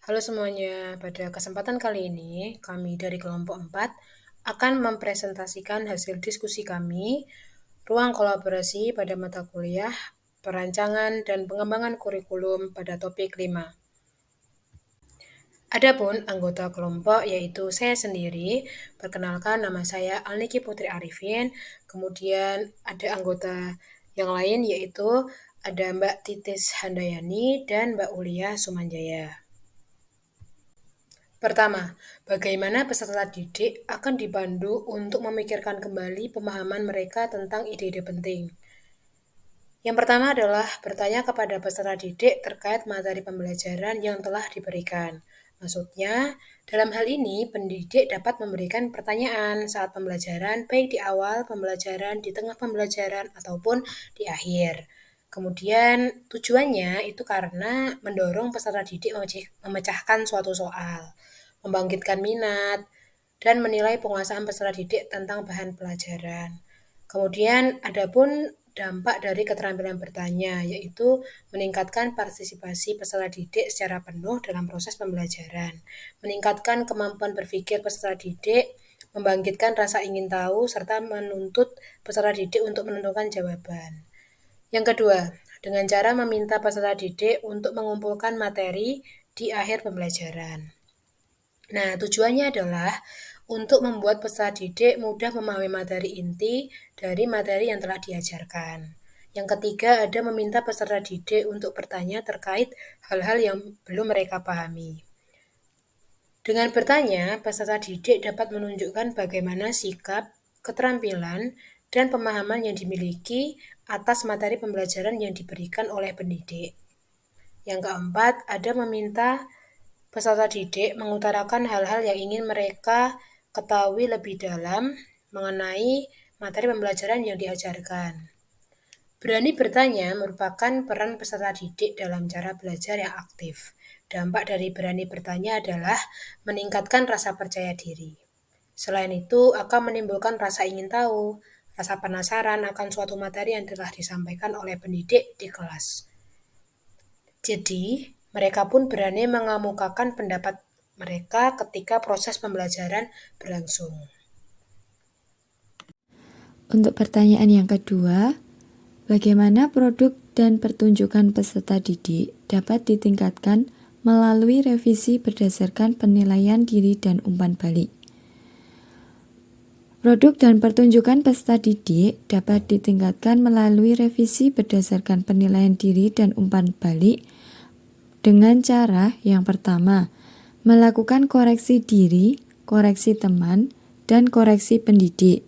Halo semuanya, pada kesempatan kali ini kami dari kelompok 4 akan mempresentasikan hasil diskusi kami, ruang kolaborasi pada mata kuliah, perancangan dan pengembangan kurikulum pada topik 5. Adapun anggota kelompok yaitu saya sendiri, perkenalkan nama saya Alniki Putri Arifin, kemudian ada anggota yang lain yaitu ada Mbak Titis Handayani dan Mbak Ulia Sumanjaya. Pertama, bagaimana peserta didik akan dipandu untuk memikirkan kembali pemahaman mereka tentang ide-ide penting. Yang pertama adalah bertanya kepada peserta didik terkait materi pembelajaran yang telah diberikan. Maksudnya, dalam hal ini pendidik dapat memberikan pertanyaan saat pembelajaran, baik di awal pembelajaran, di tengah pembelajaran, ataupun di akhir. Kemudian tujuannya itu karena mendorong peserta didik memecahkan suatu soal, membangkitkan minat, dan menilai penguasaan peserta didik tentang bahan pelajaran. Kemudian adapun dampak dari keterampilan bertanya, yaitu meningkatkan partisipasi peserta didik secara penuh dalam proses pembelajaran, meningkatkan kemampuan berpikir peserta didik, membangkitkan rasa ingin tahu, serta menuntut peserta didik untuk menentukan jawaban. Yang kedua, dengan cara meminta peserta didik untuk mengumpulkan materi di akhir pembelajaran. Nah, tujuannya adalah untuk membuat peserta didik mudah memahami materi inti dari materi yang telah diajarkan. Yang ketiga, ada meminta peserta didik untuk bertanya terkait hal-hal yang belum mereka pahami. Dengan bertanya, peserta didik dapat menunjukkan bagaimana sikap, keterampilan, dan pemahaman yang dimiliki atas materi pembelajaran yang diberikan oleh pendidik. Yang keempat, ada meminta peserta didik mengutarakan hal-hal yang ingin mereka ketahui lebih dalam mengenai materi pembelajaran yang diajarkan. Berani bertanya merupakan peran peserta didik dalam cara belajar yang aktif. Dampak dari berani bertanya adalah meningkatkan rasa percaya diri. Selain itu, akan menimbulkan rasa ingin tahu, rasa penasaran akan suatu materi yang telah disampaikan oleh pendidik di kelas. Jadi, mereka pun berani mengemukakan pendapat mereka ketika proses pembelajaran berlangsung. Untuk pertanyaan yang kedua, bagaimana produk dan pertunjukan peserta didik dapat ditingkatkan melalui revisi berdasarkan penilaian diri dan umpan balik? Produk dan pertunjukan peserta didik dapat ditingkatkan melalui revisi berdasarkan penilaian diri dan umpan balik dengan cara yang pertama, melakukan koreksi diri, koreksi teman, dan koreksi pendidik.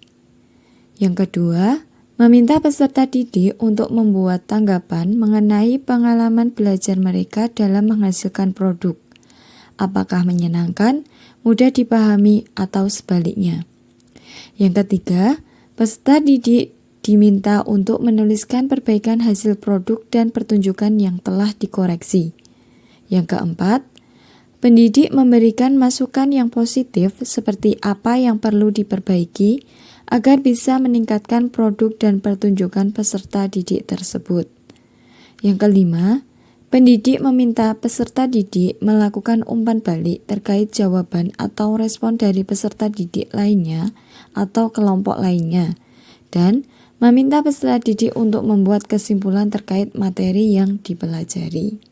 Yang kedua, meminta peserta didik untuk membuat tanggapan mengenai pengalaman belajar mereka dalam menghasilkan produk. Apakah menyenangkan, mudah dipahami, atau sebaliknya. Yang ketiga, peserta didik diminta untuk menuliskan perbaikan hasil produk dan pertunjukan yang telah dikoreksi. Yang keempat, pendidik memberikan masukan yang positif seperti apa yang perlu diperbaiki agar bisa meningkatkan produk dan pertunjukan peserta didik tersebut. Yang kelima, pendidik meminta peserta didik melakukan umpan balik terkait jawaban atau respon dari peserta didik lainnya atau kelompok lainnya, dan meminta peserta didik untuk membuat kesimpulan terkait materi yang dipelajari.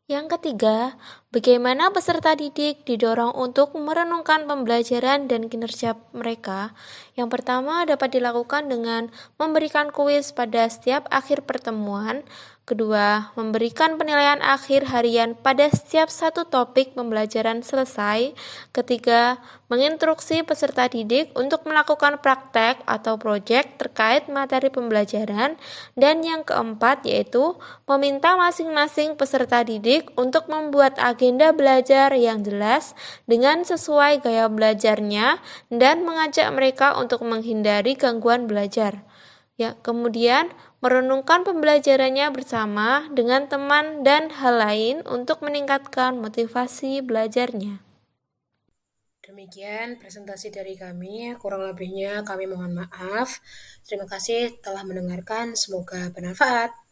Yang ketiga, bagaimana peserta didik didorong untuk merenungkan pembelajaran dan kinerja mereka. Yang pertama dapat dilakukan dengan memberikan kuis pada setiap akhir pertemuan. Kedua, memberikan penilaian akhir harian pada setiap satu topik pembelajaran selesai. Ketiga, menginstruksi peserta didik untuk melakukan praktek atau proyek terkait materi pembelajaran. Dan yang keempat yaitu meminta masing-masing peserta didik untuk membuat agenda belajar yang jelas dengan sesuai gaya belajarnya dan mengajak mereka untuk menghindari gangguan belajar. Ya, kemudian merenungkan pembelajarannya bersama dengan teman dan hal lain untuk meningkatkan motivasi belajarnya. Demikian presentasi dari kami, kurang lebihnya kami mohon maaf. Terima kasih telah mendengarkan, semoga bermanfaat.